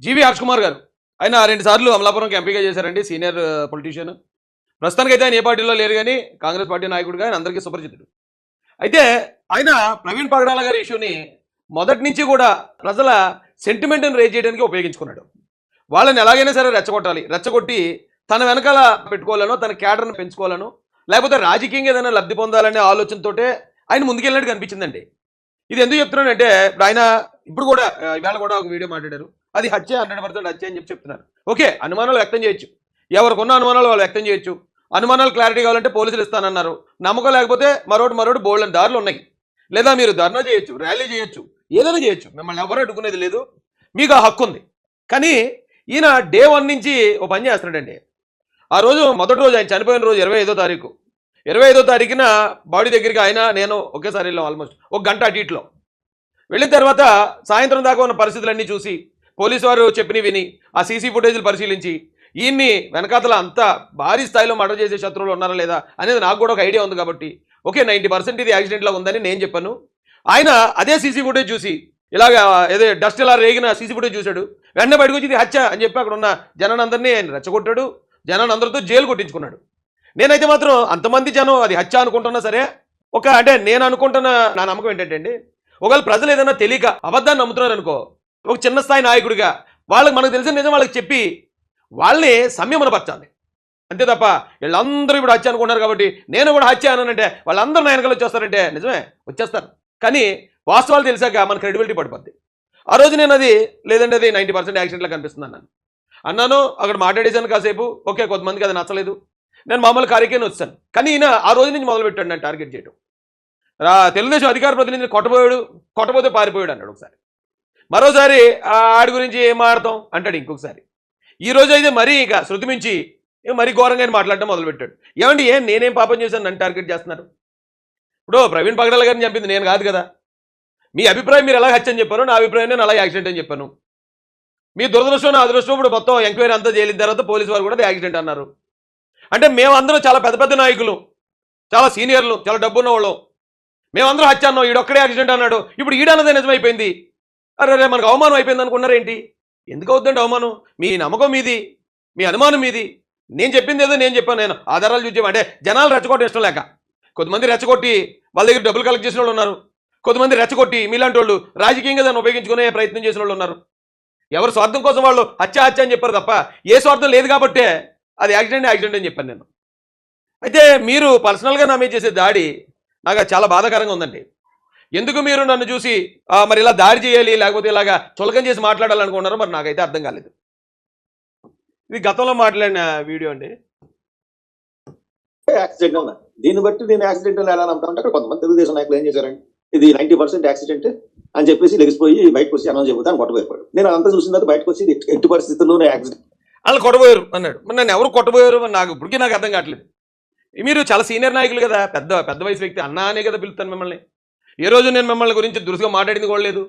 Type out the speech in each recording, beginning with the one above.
జీవి హర్ష్ కుమార్ గారు ఆయన 2 సార్లు అమలాపురంకి ఎంపీగా చేశారండి. Senior politician. ప్రస్తుతానికైతే ఆయన ఏ పార్టీలో లేరు కానీ కాంగ్రెస్ పార్టీ నాయకుడిగా ఆయన అందరికీ సుపరిచితుడు. అయితే ఆయన ప్రవీణ్ పగడాల గారి ఇష్యూని మొదటి నుంచి కూడా ప్రజల సెంటిమెంట్ని రేజ్ చేయడానికి ఉపయోగించుకున్నాడు. వాళ్ళని ఎలాగైనా సరే రెచ్చగొట్టాలి, రెచ్చగొట్టి తన వెనకాల పెట్టుకోవాలనో, తన క్యాడర్ని పెంచుకోవాలనో, లేకపోతే రాజకీయంగా ఏదైనా లబ్ధి పొందాలనే ఆలోచనతోటే ఆయన ముందుకెళ్ళినట్టు కనిపించిందండి. ఇది ఎందుకు చెప్తున్నానంటే ఆయన ఇప్పుడు కూడా ఇవాళ కూడా ఒక వీడియో మాట్లాడారు. అది హత్య 100% హత్య అని చెప్తున్నారు. ఓకే, అనుమానాలు వ్యక్తం చేయొచ్చు, ఎవరికున్న అనుమానాలు వాళ్ళు వ్యక్తం చేయొచ్చు. అనుమానాలు క్లారిటీ కావాలంటే పోలీసులు ఇస్తానన్నారు. నమ్మకం లేకపోతే మరోటి బోల్డెన్ దారులు ఉన్నాయి. లేదా మీరు ధర్నా చేయొచ్చు, ర్యాలీ చేయొచ్చు, ఏదైనా చేయొచ్చు, మిమ్మల్ని ఎవరు అడ్డుకునేది లేదు, మీకు ఆ హక్కు ఉంది. కానీ ఈయన డే 1 నుంచి ఓ పని చేస్తున్నాడండి. ఆ రోజు మొదటి రోజు ఆయన చనిపోయిన రోజు 25వ తారీఖు 25వ తారీఖున బాడీ దగ్గరికి ఆయన నేను ఒకేసారి వెళ్ళాం. ఆల్మోస్ట్ ఒక గంట అటు ఇట్లో వెళ్ళిన తర్వాత సాయంత్రం దాకా ఉన్న పరిస్థితులన్నీ చూసి పోలీసు వారు చెప్పినవి విని ఆ సీసీ ఫుటేజ్లు పరిశీలించి ఈయన్ని వెనకాతల అంత భారీ స్థాయిలో మర్డర్ చేసే శత్రువులు ఉన్నారా లేదా అనేది నాకు కూడా ఒక ఐడియా ఉంది. కాబట్టి ఓకే 90% ఇది యాక్సిడెంట్లో ఉందని నేను చెప్పాను. ఆయన అదే సీసీ ఫుటేజ్ చూసి ఇలాగ ఏదో డస్ట్ ఇలా రేగిన సీసీ ఫుటేజ్ చూశాడు. వెంటనే బయటకు వచ్చి ఇది హత్య అని చెప్పి అక్కడ ఉన్న జనాన్ని ఆయన రెచ్చగొట్టాడు. జనాన్ని అందరితో జైలు కొట్టించుకున్నాడు. నేనైతే మాత్రం అంతమంది జనం అది హత్య అనుకుంటున్నా సరే, అంటే నేను అనుకుంటున్న నా నమ్మకం ఏంటంటే అండి, ఒకవేళ ప్రజలు ఏదైనా తెలియక అబద్ధాన్ని నమ్ముతున్నారు అనుకో, ఒక చిన్న స్థాయి నాయకుడిగా మనకు తెలిసిన నిజం వాళ్ళకి చెప్పి వాళ్ళని సంయమనపరచాలి. అంతే తప్ప వీళ్ళందరూ ఇప్పుడు హత్య అనుకుంటున్నారు కాబట్టి నేను కూడా హత్య అనంటే వాళ్ళందరూ నా వెనకాల వచ్చేస్తారంటే నిజమే వచ్చేస్తారు. కానీ వాస్తవాలు తెలిసాక మన క్రెడిబిలిటీ పడిపోద్ది. ఆ రోజు నేను అది లేదంటే అది 90% యాక్సిడెంట్లో కనిపిస్తుంది అన్నాను. అక్కడ మాట్లాడేశాను కాసేపు. ఓకే, కొంతమందికి అది నచ్చలేదు. నేను మామూలు కార్యక్రమం వచ్చాను. కానీ ఈయన ఆ రోజు నుంచి మొదలుపెట్టాడు నన్ను టార్గెట్ చేయడం. తెలుగుదేశం అధికార ప్రతినిధిని కొట్టబోతే పారిపోయాడు అన్నాడు ఒకసారి. మరోసారి ఆడి గురించి ఏం మాట్లాడతాం అంటాడు ఇంకొకసారి. ఈ రోజు అయితే మరీ ఇక శృతి మించి మరీ ఘోరంగా మాట్లాడటం మొదలుపెట్టాడు. ఏమండి నేనేం పాపం చేశాను నన్ను టార్గెట్ చేస్తున్నారు? ఇప్పుడు ప్రవీణ్ పగడాల గారిని చంపింది నేను కాదు కదా. మీ అభిప్రాయం మీరు ఎలా హత్య అని చెప్పాను, నా అభిప్రాయం నేను అలా యాక్సిడెంట్ అని చెప్పాను. మీ దురదృష్టం నా అదృష్టం ఇప్పుడు మొత్తం ఎంక్వైరీ అంతా చేయలేని తర్వాత పోలీసు వారు కూడా యాక్సిడెంట్ అన్నారు. అంటే మేమందరం చాలా పెద్ద పెద్ద నాయకులు, చాలా సీనియర్లు, చాలా డబ్బున్న వాళ్ళు, మేమందరం హత్య అన్నాం, ఈడొక్కడే యాక్సిడెంట్ అన్నాడు. ఇప్పుడు ఈడన్నదే నిజమైపోయింది. అరే మనకు అవమానం అయిపోయింది అనుకున్నారేంటి? ఎందుకు అవుతుందండి అవమానం? మీ నమ్మకం మీది, మీ అనుమానం మీది. నేను చెప్పింది ఏదో నేను చెప్పాను. నేను ఆధారాలు చూసాం. అంటే జనాలు రెచ్చగొట్టడం ఇష్టం లేక కొంతమంది రెచ్చగొట్టి వాళ్ళ దగ్గర డబ్బులు కలెక్ట్ చేసిన వాళ్ళు ఉన్నారు. కొంతమంది రెచ్చగొట్టి మీలాంటి వాళ్ళు రాజకీయంగా దాన్ని ఉపయోగించుకునే ప్రయత్నం చేసిన వాళ్ళు ఉన్నారు. ఎవరు స్వార్థం కోసం వాళ్ళు హత్య అని చెప్పారు తప్ప ఏ స్వార్థం లేదు కాబట్టే అది యాక్సిడెంట్ అని చెప్పాను నేను. అయితే మీరు పర్సనల్గా నా మీద చేసే దాడి నాకు చాలా బాధాకరంగా ఉందండి. ఎందుకు మీరు నన్ను చూసి మరి ఇలా దాడి చేయాలి లేకపోతే ఇలాగా చులకం చేసి మాట్లాడాలనుకున్నారో మరి నాకైతే అర్థం కాలేదు. ఇది గతంలో మాట్లాడిన వీడియో అండి. యాక్సిడెంట్ ఉన్నా దీన్ని బట్టి నేను యాక్సిడెంట్ ఎలా నమ్ముతానంటే అక్కడ కొంతమంది తెలుగుదేశం నాయకులు ఏం చేశారండి, ఇది 90% యాక్సిడెంట్ అని చెప్పేసి లెగిసిపోయి బయటకు వచ్చి అనౌన్స్ చెబుతాను కొట్టబోయాడు. నేను అంతా చూసిన తర్వాత బయటకు వచ్చి ఎట్టి పరిస్థితుల్లోనే యాక్సిడెంట్ వాళ్ళు కొట్టబోయారు అన్నాడు. మరి నన్ను ఎవరు కొట్టబోయారు నాకు ఇప్పటికీ నాకు అర్థం కావట్లేదు. మీరు చాలా సీనియర్ నాయకులు కదా, పెద్ద వయసు వ్యక్తి, అన్నా అనే కదా పిలుస్తాను మిమ్మల్ని. ఏ రోజు నేను మిమ్మల్ని గురించి దురుసుగా మాట్లాడింది కూడా లేదు.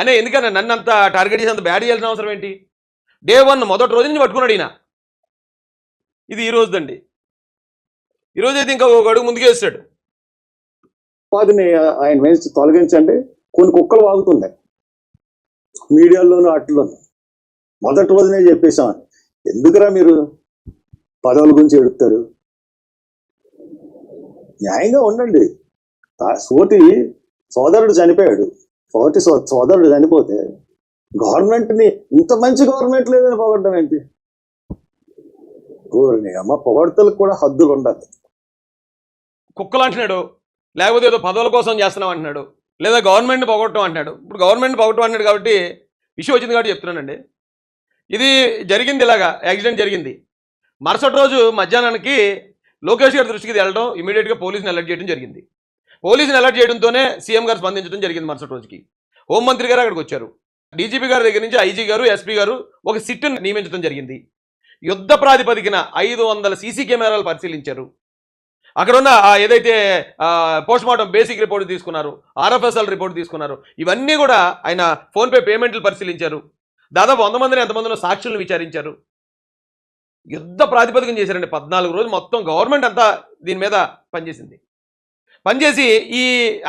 అనే ఎందుకన్నా నన్ను అంత టార్గెట్ చేసి అంత బ్యాడ్ చేయాల్సిన అవసరం ఏంటి? డే 1 మొదటి రోజు నుంచి పట్టుకున్నాడు ఈయన. ఇది ఈ రోజుదండి. ఈ రోజు అయితే ఇంకా ఒక అడుగు ముందుకే వేస్తాడు. వాదిని ఆయన వేసి తొలగించండి. కొన్ని కుక్కలు వాగుతున్నాయి మీడియాలోనూ వాటిలోనూ. మొదటి రోజునే చెప్పేశాం, ఎందుకురా మీరు పదవుల గురించి ఎడుతారు, న్యాయంగా ఉండండి. సోటి సోదరుడు చనిపోయాడు, సోదరుడు చనిపోతే గవర్నమెంట్ని ఇంత మంచి గవర్నమెంట్ లేదని పొగడడం ఏంటి? అమ్మ పొగడతలకు కూడా హద్దులు ఉండాలి. కుక్కలు అంటున్నాడు, లేకపోతే ఏదో పదవుల కోసం చేస్తున్నాం అంటున్నాడు, లేదా గవర్నమెంట్ని పొగడటం అంటున్నాడు. ఇప్పుడు గవర్నమెంట్ పొగడటం అంటున్నాడు కాబట్టి ఇష్యూ వచ్చింది కాబట్టి చెప్తున్నానండి. ఇది జరిగింది, ఇలాగా యాక్సిడెంట్ జరిగింది. మరుసటి రోజు మధ్యాహ్నానికి లోకేష్ గారి దృష్టికి వెళ్ళడం, ఇమీడియట్గా పోలీసుని అలర్ట్ చేయడం జరిగింది. పోలీసుని అలర్ట్ చేయడంతోనే సీఎం గారు స్పందించడం జరిగింది. మరుసటి రోజుకి హోంమంత్రి గారు అక్కడికి వచ్చారు. డీజీపీ గారి దగ్గర నుంచి ఐజీ గారు, ఎస్పీ గారు ఒక సిట్ను నియమించడం జరిగింది. యుద్ధ ప్రాతిపదికన 500 సీసీ కెమెరాలు పరిశీలించారు. అక్కడ ఉన్న ఏదైతే పోస్ట్మార్టం బేసిక్ రిపోర్ట్ తీసుకున్నారు, ఆర్ఎఫ్ఎస్ఎల్ రిపోర్ట్ తీసుకున్నారు, ఇవన్నీ కూడా ఆయన ఫోన్పే పేమెంట్లు పరిశీలించారు. దాదాపు 100 మందిని ఎంతమందిలో సాక్షులను విచారించారు. యుద్ధ ప్రాతిపదికన చేశారండి. 14 రోజులు మొత్తం గవర్నమెంట్ అంతా దీని మీద పనిచేసి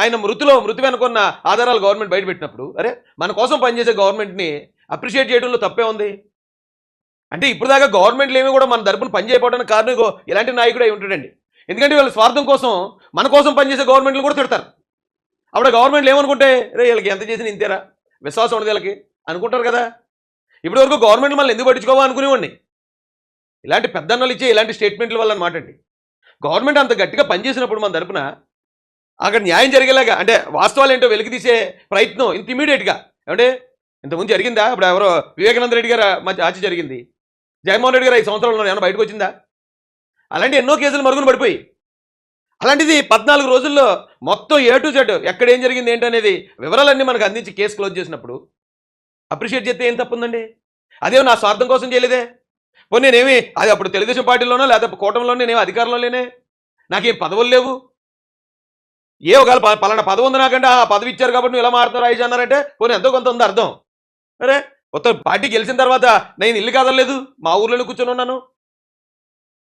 ఆయన మృతి వెనుకున్న ఆధారాలు గవర్నమెంట్ బయటపెట్టినప్పుడు అరే మన కోసం పనిచేసే గవర్నమెంట్ని అప్రిషియేట్ చేయడంలో తప్పే ఉంది. అంటే ఇప్పుడు దాకా గవర్నమెంట్లు ఏమి కూడా మన తరపున పని చేయకపోవడానికి కారణం ఇగో ఇలాంటి నాయకుడు అయి ఉంటాడండి. ఎందుకంటే వీళ్ళ స్వార్థం కోసం మన కోసం పనిచేసే గవర్నమెంట్లు కూడా తిడతారు. అప్పుడు గవర్నమెంట్లు ఏమనుకుంటే రే వీళ్ళకి ఎంత చేసిన ఇంతేరా, విశ్వాసం ఉండదు వీళ్ళకి అనుకుంటారు కదా. ఇప్పటి వరకు గవర్నమెంట్ మళ్ళీ ఎందుకు పట్టించుకోవా అనుకునేవాడిని. ఇలాంటి పెద్దన్నలు ఇచ్చే ఇలాంటి స్టేట్మెంట్ల వల్ల అనమాట అండి. గవర్నమెంట్ అంత గట్టిగా పనిచేసినప్పుడు మన తరపున అక్కడ న్యాయం జరిగేలాగా అంటే వాస్తవాలు ఏంటో వెలికి తీసే ప్రయత్నం ఇంత ఇమీడియట్గా ఏమంటే ఇంతకుముందు జరిగిందా? ఇప్పుడు ఎవరో వివేకానంద రెడ్డి గారు మధ్య హత్య జరిగింది, జగన్మోహన్ రెడ్డి గారు 5 సంవత్సరాల్లో ఏమైనా బయటకు వచ్చిందా? అలాంటి ఎన్నో కేసులు మరుగున పడిపోయి, అలాంటిది 14 రోజుల్లో మొత్తం A to Z ఎక్కడ ఏం జరిగింది ఏంటనేది వివరాలన్నీ మనకు అందించి కేసు క్లోజ్ చేసినప్పుడు అప్రిషియేట్ చేస్తే ఏం తప్పుందండి? అదేమో నా స్వార్థం కోసం చేయలేదే. పోనీ నేనేమి అది అప్పుడు తెలుగుదేశం పార్టీలోనో లేకపోతే కూటమిలోనో నేనేమి అధికారంలో లేనే, నాకేం పదవులు లేవు. ఒకవేళ పలానా పదవి ఉంది నాకంటే ఆ పదవి ఇచ్చారు కాబట్టి నువ్వు ఇలా మారుతున్నారు రాయిజ్ అన్నారంటే పోనీ ఎంతో కొంత ఉంది అర్థం. అరే మొత్తం పార్టీ గెలిచిన తర్వాత నేను ఇల్లు కదలలేదు, మా ఊర్లోనే కూర్చొని ఉన్నాను.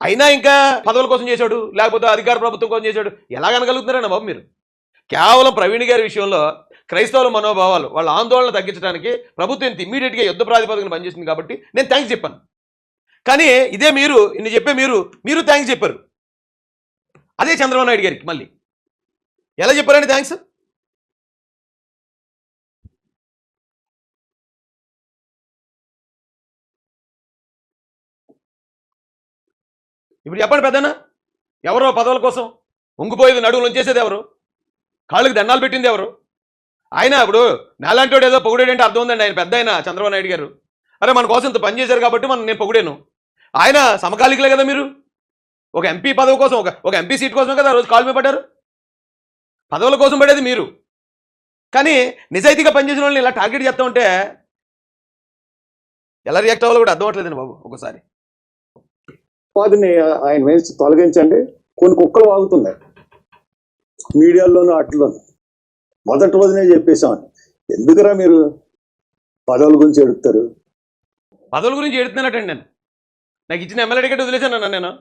అయినా ఇంకా పదవుల కోసం చేశాడు లేకపోతే అధికార ప్రభుత్వం కోసం చేశాడు ఎలాగనగలుగుతున్నారన్న బాబు మీరు? కేవలం ప్రవీణ్ గారి విషయంలో క్రైస్తవుల మనోభావాలు వాళ్ళ ఆందోళన తగ్గించడానికి ప్రభుత్వం ఇంత ఇమ్మీడియట్గా యుద్ధ ప్రాతిపదికన పనిచేసింది కాబట్టి నేను థ్యాంక్స్ చెప్పాను. కానీ ఇదే మీరు ఇన్ని చెప్పే మీరు థ్యాంక్స్ చెప్పారు. అదే చంద్రబాబు నాయుడు గారికి మళ్ళీ ఎలా చెప్పారండి థ్యాంక్స్? ఇప్పుడు చెప్పండి పెద్దనా, ఎవరో పదవుల కోసం ఉంగిపోయేది నడువులు ఉంచేసేది ఎవరు? కాళ్ళకి దండాలు పెట్టింది ఎవరు? ఆయన ఇప్పుడు నాలాంటి వాడు ఏదో పొగిడేంటే అర్థం ఉందండి. ఆయన పెద్ద ఆయన చంద్రబాబు నాయుడు గారు, అరే మన కోసం ఇంత పని చేశారు కాబట్టి నేను పొగిడాను. ఆయన సమకాలికలే కదా మీరు. ఒక ఎంపీ పదవి కోసం ఒక ఎంపీ సీట్ కోసం కదా రోజు కాల్ మీద పడ్డారు. పదవుల కోసం పడేది మీరు. కానీ నిజాయితీగా పనిచేసిన వాళ్ళని ఇలా టార్గెట్ చేస్తూ ఉంటే ఎలా రియాక్ట్ అవ్వాలో కూడా అర్థం అవ్వట్లేదండి బాబు. ఒకసారి వాటిని ఆయన వేసి తొలగించండి. కొన్ని కుక్కలు వాగుతున్నాయి మీడియాలోనూ వాటిలోనూ. మొదటి రోజునే చెప్పేసామని ఎందుకురా మీరు పదవుల గురించి ఎడుతారు? పదవుల గురించి ఎడుతున్నానటండి నేను. నాకు ఇచ్చిన ఎమ్మెల్యే టికెట్ వదిలేశాను నేను.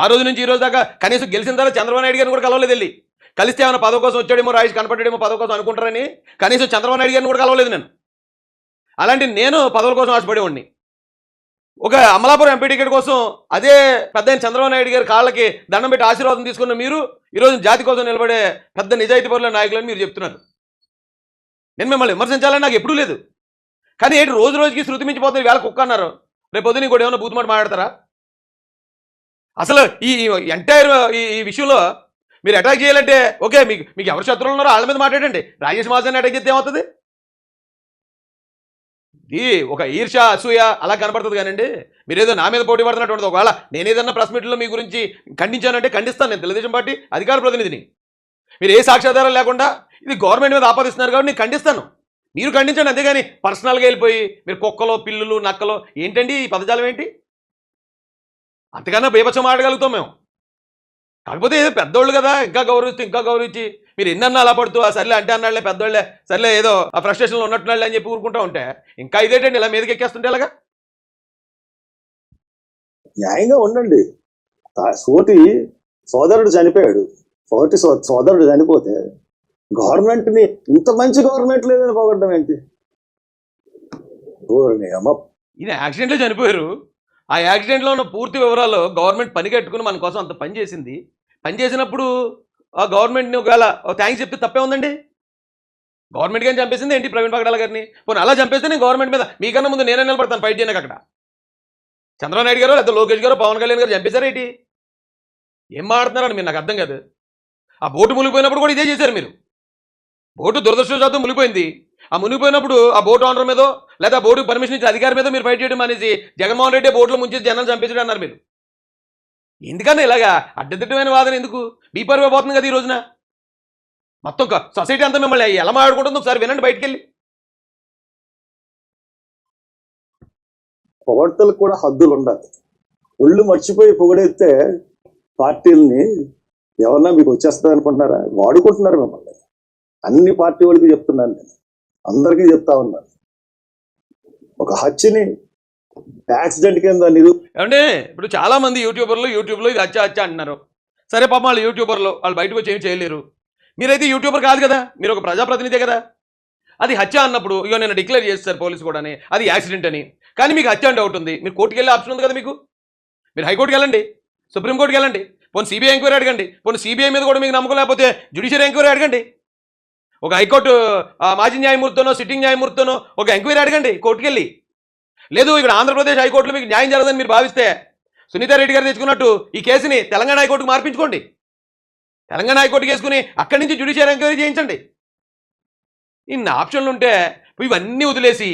ఆ రోజు నుంచి ఈ రోజు దాకా కనీసం గెలిచిన తర్వాత చంద్రబాబు నాయుడు గారిని కూడా కలవలేదు. వెళ్ళి కలిస్తే ఏమైనా పదవి కోసం వచ్చాడేమో, రాయిష్ కనపడ్డాడేమో పదవి కోసం అనుకుంటారని కనీసం చంద్రబాబు నాయుడు గారిని కూడా కలవలేదు నేను. అలాంటి నేను పదవుల కోసం ఆశపడేవాడిని. ఒక అమలాపురం ఎంపీ టికెట్ కోసం అదే పెద్ద చంద్రబాబు నాయుడు గారి కాళ్ళకి దండం పెట్టి ఆశీర్వాదం తీసుకున్న మీరు ఈరోజు జాతి కోసం నిలబడే పెద్ద నిజాయితీ పరుల నాయకులని మీరు చెప్తున్నారు. నేను మిమ్మల్ని విమర్శించాలని నాకు ఎప్పుడూ లేదు. కానీ ఏంటి రోజు రోజుకి శృతి మించిపోతుంది. వేళ కుక్క అన్నారు, రేపు పొద్దున ఇంకోటి ఏమైనా బూతుమాట మాట్లాడతారా? అసలు ఈ ఎంటైర్ ఈ విషయంలో మీరు అటాక్ చేయాలంటే ఓకే, మీకు ఎవరు శత్రువులు ఉన్నారో వాళ్ళ మీద మాట్లాడండి. రాజేష్ మాసాన్ని అటాక్ చేస్తే ఏమవుతుంది? ఇది ఒక ఈర్ష అసూయ అలా కనపడుతుంది కానండి. మీరు ఏదో నా మీద పోటీ పడుతున్నట్టు. ఒకవేళ నేను ఏదన్నా ప్రెస్ మీట్లో మీ గురించి ఖండించానంటే ఖండిస్తాను. నేను తెలుగుదేశం పార్టీ అధికార ప్రతినిధిని. మీరు ఏ సాక్ష్యాధారాలు లేకుండా ఇది గవర్నమెంట్ మీద ఆపాదిస్తున్నారు కాబట్టి నేను ఖండిస్తాను. మీరు ఖండించండి, అంతేగాని పర్సనల్గా వెళ్ళిపోయి మీరు కుక్కలో పిల్లులు నక్కలో ఏంటండి ఈ పదజాలం ఏంటి? అంతకన్నా బేపచ్చం ఆడగలుగుతాం మేము. కాకపోతే ఏదో పెద్దోళ్ళు కదా, ఇంకా గౌరవించి మీరు ఎన్నన్నా అలా పడుతూ సర్లే అంటే అన్నాళ్ళే పెద్దోళ్ళే, సర్లే ఏదో ఆ ఫ్రస్ట్రేషన్లో ఉన్నట్టున్నాళ్ళే అని చెప్పి ఊరుకుంటా ఉంటే ఇంకా ఇదేంటండి ఇలా మీదకి ఎక్కేస్తుంటే ఎలాగా? న్యాయంగా ఉండండి. సోటి సోదరుడు చనిపోయాడు. సోదరుడు చనిపోతే గవర్నమెంట్ని ఇంత మంచి గవర్నమెంట్ లేదని పోగొట్టడం ఏంటి? ఈయన యాక్సిడెంట్లో చనిపోయారు. ఆ యాక్సిడెంట్లో ఉన్న పూర్తి వివరాలు గవర్నమెంట్ పని కట్టుకుని మన కోసం అంత పని చేసింది. పని చేసినప్పుడు ఆ గవర్నమెంట్ని ఒకవేళ థ్యాంక్స్ చెప్తే తప్పే ఉందండి. గవర్నమెంట్ గారిని చంపేసింది ఏంటి ప్రవీణ్ పగడాల గారిని? పోనీ అలా చంపేస్తే నేను గవర్నమెంట్ మీద మీకన్నా ముందు నేనే నిలబడతాను ఫైట్ చేయడానికి. అక్కడ చంద్రబాబు నాయుడు గారు లేదా లోకేష్ గారు పవన్ కళ్యాణ్ గారు చంపేశారేంటి? ఏం మాడుతున్నారని మీరు నాకు అర్థం కాదు. ఆ బోటు మునిగిపోయినప్పుడు కూడా ఇదే చేశారు మీరు. బోటు దురదృష్టవశాత్తు మునిగిపోయింది. ఆ మునిగిపోయినప్పుడు ఆ బోటు ఓనర్ మీదో లేదా బోటు పర్మిషన్ ఇచ్చిన అధికారి మీద మీరు ఫైట్ చేయడం అనేసి జగన్మోహన్ రెడ్డి బోట్లో ముంచేసి జనాలు చంపేసాడు అన్నారు మీరు. ఎందుకన్నా ఇలాగా అడ్డదిడ్డమైన వాదన ఎందుకు? బీపర్గా పోతుంది కదా ఈ రోజున. మొత్తం సొసైటీ అంతా మిమ్మల్ని ఎలా మాట్లాడుకుంటుందో ఒకసారి వినండి బయటికి వెళ్ళి. పొగడ్తలకు కూడా హద్దులు ఉండాలి. ఒళ్ళు మర్చిపోయి పొగడెత్తే పార్టీలని ఎవరన్నా మీకు వచ్చేస్తుంది అనుకుంటున్నారా? వాడుకుంటున్నారు మిమ్మల్ని. అన్ని పార్టీ వాళ్ళకి చెప్తున్నాను, నేను అందరికీ చెప్తా ఉన్నాను. ఒక హత్యని యాక్సిడెంట్ కింద ఏమంటే ఇప్పుడు చాలా మంది యూట్యూబ్లో ఇది హత్య అంటున్నారు. సరే పాపం వాళ్ళు యూట్యూబర్లు, వాళ్ళు బయటకు వచ్చి ఏం చేయలేరు. మీరైతే యూట్యూబర్ కాదు కదా, మీరు ఒక ప్రజాప్రతినిధే కదా. అది హత్య అన్నప్పుడు ఇగో నేను డిక్లేర్ చేస్తారు పోలీసు కూడా అది యాక్సిడెంట్ అని. కానీ మీకు హత్య అని డౌట్ ఉంది, మీరు కోర్టుకి వెళ్ళే ఆప్షన్ ఉంది కదా మీకు. మీరు హైకోర్టుకి వెళ్ళండి, సుప్రీంకోర్టుకి వెళ్ళండి, పోనీ సిబిఐ ఎంక్వైరీ అడగండి, పోనీ సిబిఐ మీద కూడా మీకు నమ్మకం లేకపోతే జ్యుడిషియరీ ఎంక్వైరీ అడగండి. ఒక హైకోర్టు మాజీ న్యాయమూర్తితోనో సిట్టింగ్ న్యాయమూర్తితోనో ఒక ఎంక్వైరీ అడగండి కోర్టుకి వెళ్ళి. లేదు ఇక్కడ ఆంధ్రప్రదేశ్ హైకోర్టులో మీకు న్యాయం జరగదని మీరు భావిస్తే సునీతారెడ్డి గారు తెచ్చుకున్నట్టు ఈ కేసుని తెలంగాణ హైకోర్టుకు మార్పించుకోండి. తెలంగాణ హైకోర్టుకి వేసుకుని అక్కడి నుంచి జ్యుడిషియరీ ఎంక్వైరీ చేయించండి. ఇన్ని ఆప్షన్లు ఉంటే ఇవన్నీ వదిలేసి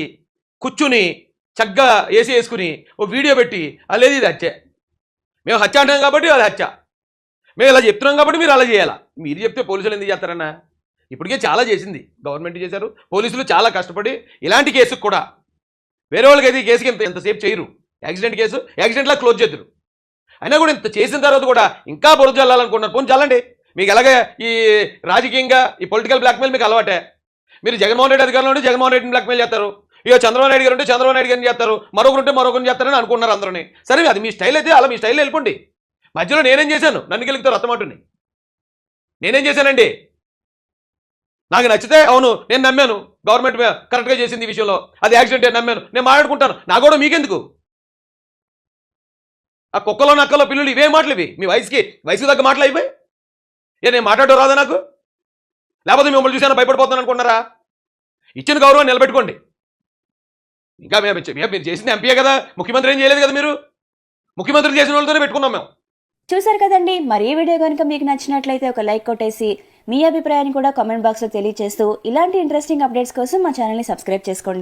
కూర్చుని చక్కగా ఏసీ వేసుకుని ఓ వీడియో పెట్టి లేదు ఇది హత్య, మేము హత్య అంటాం కాబట్టి అది హత్య, మేము ఇలా చెప్తున్నాం కాబట్టి మీరు అలా చేయాలా. మీరు చెప్తే పోలీసులు ఎందుకు చేస్తారన్నా? ఇప్పటికే చాలా చేసింది గవర్నమెంట్ చేశారు, పోలీసులు చాలా కష్టపడి ఇలాంటి కేసుకు కూడా వేరే వాళ్ళకి అయితే ఈ కేసుకి ఎంతసేపు చేయరు. యాక్సిడెంట్ కేసు యాక్సిడెంట్లా క్లోజ్ చేద్దరు. అయినా కూడా ఇంత చేసిన తర్వాత కూడా ఇంకా బురద చల్లాలనుకుంటున్నారు. పోనీ చల్లండి. మీకు ఎలాగే ఈ రాజకీయంగా ఈ పొలిటికల్ బ్లాక్మెయిల్ మీకు అలవాటే. మీరు జగన్మోహన్ రెడ్డి అధికారంలో ఉంటే జగన్మోహన్ రెడ్డిని బ్లాక్మెయిల్ చేస్తారు, ఇక చంద్రబాబు నాయుడు గారు ఉంటే చంద్రబాబు నాయుడు గారిని చేస్తారు, మరొకరు ఉంటే మరొకరిని చేస్తారని అనుకున్నారు అందరూ. సరే అది మీ స్టైల్ అయితే అలా మీ స్టైల్లో వెళ్ళిపోండి. మధ్యలో నేనేం చేశాను? నన్ను గెలుగుతారు అత్తమాటుని. నేనేం చేశానండి? నాకు నచ్చితే అవును నేను నమ్మాను గవర్నమెంట్ కరెక్ట్గా చేసింది ఈ విషయంలో, అది యాక్సిడెంట్ నమ్మాను, నేను మాట్లాడుకుంటాను. నా కూడా మీకెందుకు? ఆ కుక్కలో నక్కలో పిల్లలు ఇవే మాటలు, ఇవి మీ వయసుకి తగ్గ మాటలు అయిపోయి నేను మాట్లాడడం రాదా నాకు? లేకపోతే మిమ్మల్ని చూసాను భయపడిపోతాను అనుకున్నారా? ఇచ్చిన గౌరవం నిలబెట్టుకోండి. ఇంకా మీరు చేసింది ఎంపీయే కదా, ముఖ్యమంత్రి ఏం చేయలేదు కదా. మీరు ముఖ్యమంత్రి చేసిన వాళ్ళతోనే పెట్టుకున్నాం మేము. చూసారు కదండి. మరి ఈ వీడియో కనుక మీకు నచ్చినట్లయితే ఒక లైక్ కొట్టేసి మీ అభిప్రాయాన్ని కూడా కామెంట్ బాక్స్లో తెలియజేస్తూ ఇలాంటి ఇంట్రెస్టింగ్ అప్డేట్స్ కోసం మా ఛానల్ని సబ్స్క్రైబ్ చేసుకోండి.